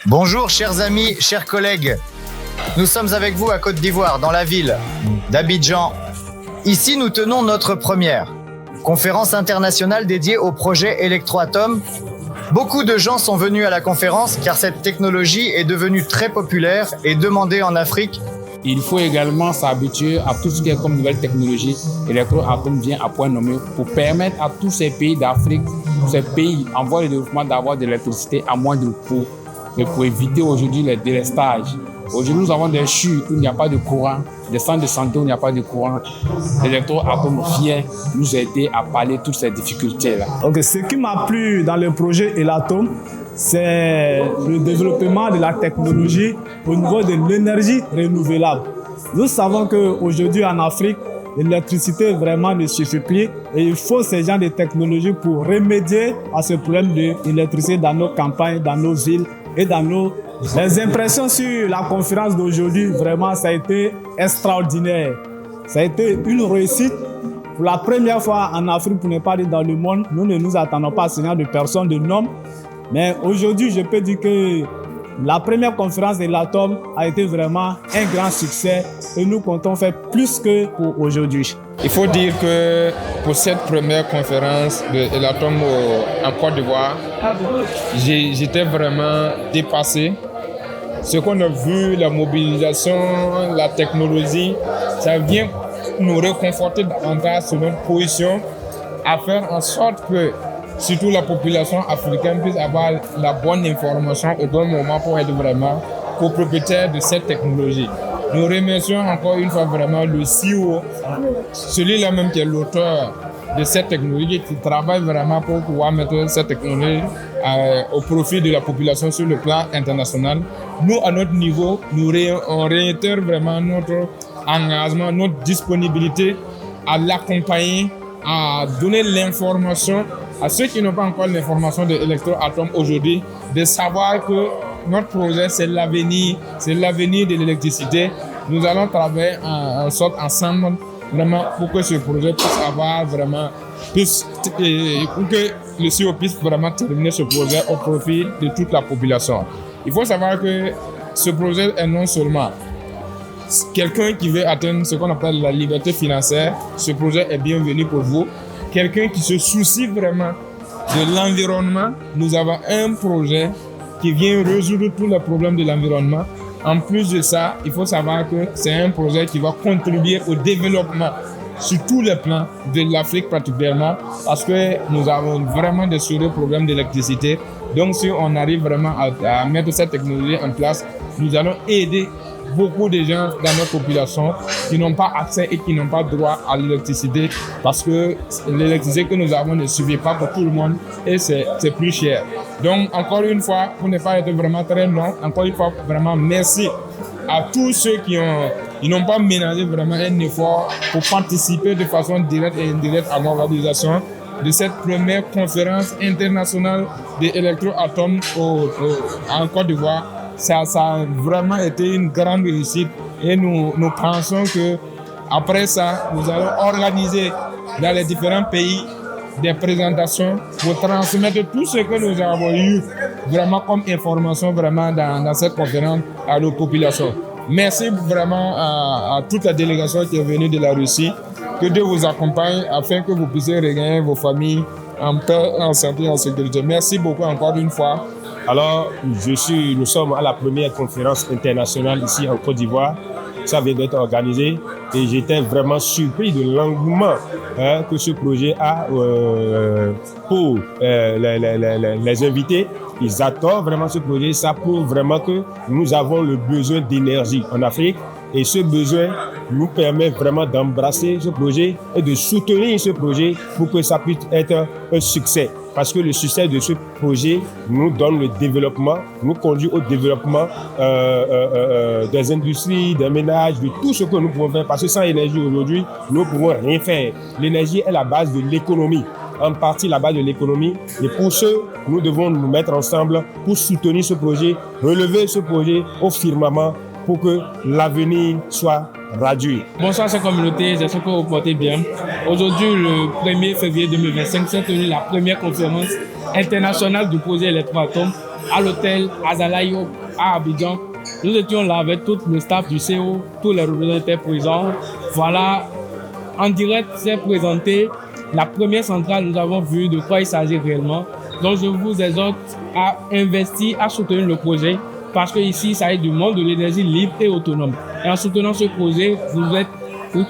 Bonjour chers amis, chers collègues. Nous sommes avec vous à Côte d'Ivoire, dans la ville d'Abidjan. Ici, nous tenons notre première conférence internationale dédiée au projet Electroatom. Beaucoup de gens sont venus à la conférence car cette technologie est devenue très populaire et demandée en Afrique. Il faut également s'habituer à tout ce qui est comme nouvelle technologie. Electroatom vient à point nommé pour permettre à tous ces pays d'Afrique, ces pays en voie de développement d'avoir de l'électricité à moindre coût. Mais pour éviter aujourd'hui les délestages. Aujourd'hui, nous avons des CHU où il n'y a pas de courant, des centres de santé où il n'y a pas de courant. Electroatom vient nous aider à pallier toutes ces difficultés-là. Donc, ce qui m'a plu dans le projet Electroatom, c'est le développement de la technologie au niveau de l'énergie renouvelable. Nous savons qu'aujourd'hui en Afrique, l'électricité vraiment ne suffit plus et il faut ce genre de technologie pour remédier à ce problème de l'électricité dans nos campagnes, dans nos villes et dans nos... Les impressions sur la conférence d'aujourd'hui, vraiment, ça a été extraordinaire. Ça a été une réussite. Pour la première fois en Afrique, pour ne pas dire dans le monde, nous ne nous attendons pas à ce genre de personnes, de noms. Mais aujourd'hui, je peux dire que la première conférence de l'Atom a été vraiment un grand succès et nous comptons faire plus que pour aujourd'hui. Il faut dire que pour cette première conférence de l'Atom en Côte d'Ivoire, j'étais vraiment dépassé. Ce qu'on a vu, la mobilisation, la technologie, ça vient nous réconforter davantage sur notre position à faire en sorte que surtout la population africaine puisse avoir la bonne information au bon moment pour être vraiment copropriétaire de cette technologie. Nous remercions encore une fois vraiment le CEO, celui-là même qui est l'auteur de cette technologie, qui travaille vraiment pour pouvoir mettre cette technologie au profit de la population sur le plan international. Nous, à notre niveau, on réitère vraiment notre engagement, notre disponibilité à l'accompagner, à donner l'information à ceux qui n'ont pas encore l'information de Electroatom aujourd'hui, de savoir que notre projet, c'est l'avenir de l'électricité. Nous allons travailler en sorte ensemble vraiment pour que ce projet puisse avoir vraiment pour que le CEO puisse vraiment terminer ce projet au profit de toute la population. Il faut savoir que ce projet est non seulement quelqu'un qui veut atteindre ce qu'on appelle la liberté financière, ce projet est bienvenu pour vous. Quelqu'un qui se soucie vraiment de l'environnement, nous avons un projet qui vient résoudre tous les problèmes de l'environnement. En plus de ça, il faut savoir que c'est un projet qui va contribuer au développement sur tous les plans de l'Afrique particulièrement, parce que nous avons vraiment des sérieux problèmes d'électricité. Donc si on arrive vraiment à mettre cette technologie en place, nous allons aider beaucoup de gens dans notre population qui n'ont pas accès et qui n'ont pas droit à l'électricité, parce que l'électricité que nous avons ne suffit pas pour tout le monde et c'est plus cher. Donc encore une fois, pour ne pas être vraiment très long, encore une fois vraiment merci à tous ceux qui n'ont pas ménagé vraiment un effort pour participer de façon directe et indirecte à l'organisation de cette première conférence internationale de Electroatom en Côte d'Ivoire. Ça a vraiment été une grande réussite et nous pensons que après ça, nous allons organiser dans les différents pays des présentations pour transmettre tout ce que nous avons eu vraiment comme information vraiment dans cette conférence à nos populations. Merci vraiment à toute la délégation qui est venue de la Russie. Que Dieu vous accompagne afin que vous puissiez regagner vos familles en paix, en santé et en sécurité. Merci beaucoup encore une fois. Alors, nous sommes à la première conférence internationale ici en Côte d'Ivoire. Ça vient d'être organisé et j'étais vraiment surpris de l'engouement que ce projet a pour les invités. Ils attendent vraiment ce projet. Ça prouve vraiment que nous avons le besoin d'énergie en Afrique et ce besoin nous permet vraiment d'embrasser ce projet et de soutenir ce projet pour que ça puisse être un succès. Parce que le succès de ce projet nous donne le développement, nous conduit au développement des industries, des ménages, de tout ce que nous pouvons faire. Parce que sans énergie aujourd'hui, nous ne pouvons rien faire. L'énergie est la base de l'économie. en partie la base de l'économie. Et pour ce, nous devons nous mettre ensemble pour soutenir ce projet, relever ce projet au firmament pour que l'avenir soit radieux. Bonsoir, chère communauté, j'espère que vous portez bien. Aujourd'hui, le 1er février 2025, s'est tenue la première conférence internationale du projet Electroatom à l'hôtel Azalaïo à Abidjan. Nous étions là avec tout le staff du CO, tous les représentants étaient présents. Voilà, en direct, s'est présenté la première centrale. Nous avons vu de quoi il s'agit réellement. Donc, je vous exhorte à investir, à soutenir le projet parce que ici, ça est du monde de l'énergie libre et autonome. Et en soutenant ce projet, vous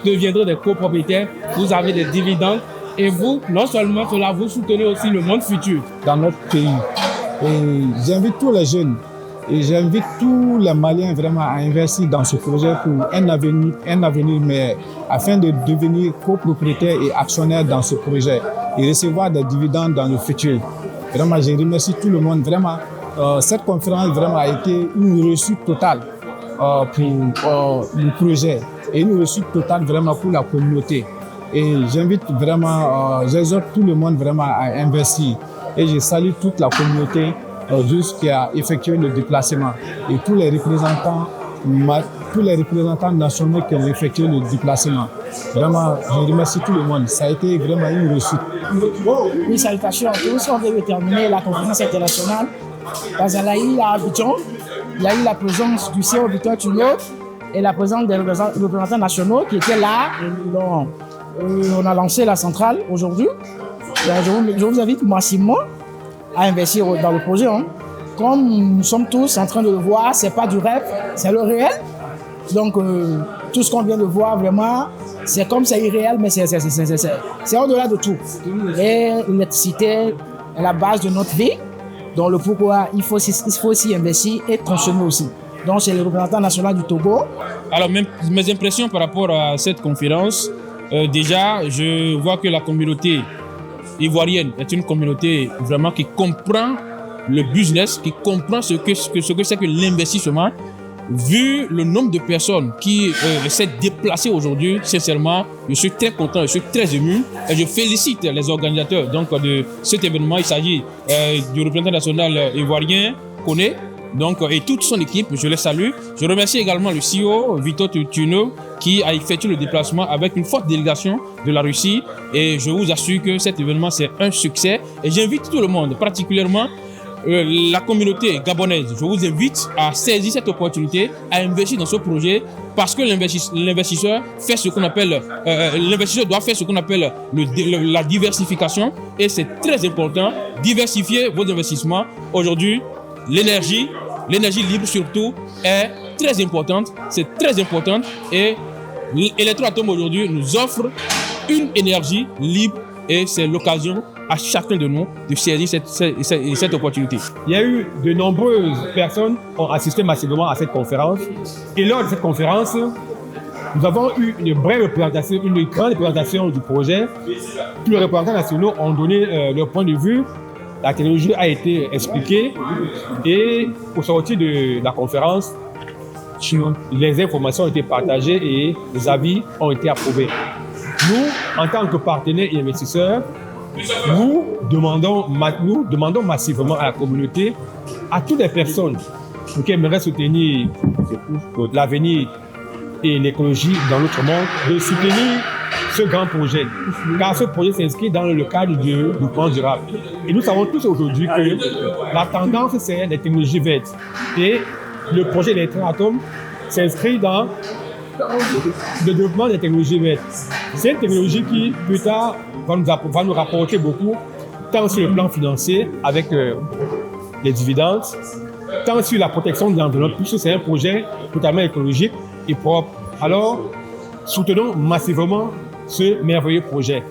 deviendrez des copropriétaires, vous avez des dividendes et vous, non seulement cela, vous soutenez aussi le monde futur dans notre pays. Et j'invite tous les jeunes et j'invite tous les Maliens vraiment à investir dans ce projet pour un avenir meilleur, afin de devenir copropriétaire et actionnaire dans ce projet et recevoir des dividendes dans le futur. Vraiment, je remercie tout le monde. Vraiment, cette conférence vraiment a été une réussite totale pour le projet et une réussite totale vraiment pour la communauté. Et j'invite vraiment, j'exhorte tout le monde vraiment à investir. Et je salue toute la communauté qui a effectué le déplacement et tous les représentants nationaux qui ont effectué le déplacement. Vraiment, je remercie tout le monde. Ça a été vraiment une réussite. Oui, salutations à tous. On vient de terminer la conférence internationale d'Azalaï à Abidjan. Il y a eu la présence du CEO Victor Tuno et la présence des représentants nationaux qui étaient là. On a lancé la centrale aujourd'hui. Je vous invite massivement à investir dans le projet. Comme nous sommes tous en train de le voir, ce n'est pas du rêve, c'est le réel. Donc, tout ce qu'on vient de voir, vraiment, c'est comme c'est irréel, mais c'est au-delà de tout. Et l'électricité est la base de notre vie. Donc, le pourquoi il faut aussi investir et consommer aussi. Donc, c'est le représentant national du Togo. Alors, mes impressions par rapport à cette conférence, déjà, je vois que la communauté ivoirienne est une communauté vraiment qui comprend le business, qui comprend ce que c'est que l'investissement. Vu le nombre de personnes qui s'est déplacées aujourd'hui, sincèrement, je suis très content, je suis très ému et je félicite les organisateurs donc, de cet événement. Il s'agit du représentant national ivoirien, Koné, donc, et toute son équipe, je les salue. Je remercie également le CEO, Victor Tuno, qui a effectué le déplacement avec une forte délégation de la Russie. Et je vous assure que cet événement, c'est un succès. Et j'invite tout le monde, particulièrement la communauté gabonaise. Je vous invite à saisir cette opportunité, à investir dans ce projet, parce que l'investisseur fait ce qu'on appelle, l'investisseur doit faire ce qu'on appelle la diversification. Et c'est très important, diversifier vos investissements. Aujourd'hui, l'énergie libre surtout est très importante, c'est très importante et Electroatom aujourd'hui nous offre une énergie libre et c'est l'occasion à chacun de nous de saisir cette opportunité. Il y a eu de nombreuses personnes qui ont assisté massivement à cette conférence et lors de cette conférence, nous avons eu une grande représentation du projet. Tous les représentants nationaux ont donné leur point de vue. La technologie a été expliquée et au sortir de la conférence, les informations ont été partagées et les avis ont été approuvés. Nous, en tant que partenaires et investisseurs, nous demandons massivement à la communauté, à toutes les personnes qui aimeraient soutenir l'avenir et l'écologie dans notre monde, de soutenir ce grand projet, car ce projet s'inscrit dans le cadre du plan durable. Et nous savons tous aujourd'hui que la tendance, c'est les technologies vertes. Et le projet d'Electroatom s'inscrit dans le développement des technologies vertes. C'est une technologie qui, plus tard, va nous rapporter beaucoup, tant sur le plan financier, avec les dividendes, tant sur la protection de l'environnement, puisque c'est un projet totalement écologique et propre. Alors, soutenons massivement ce merveilleux projet.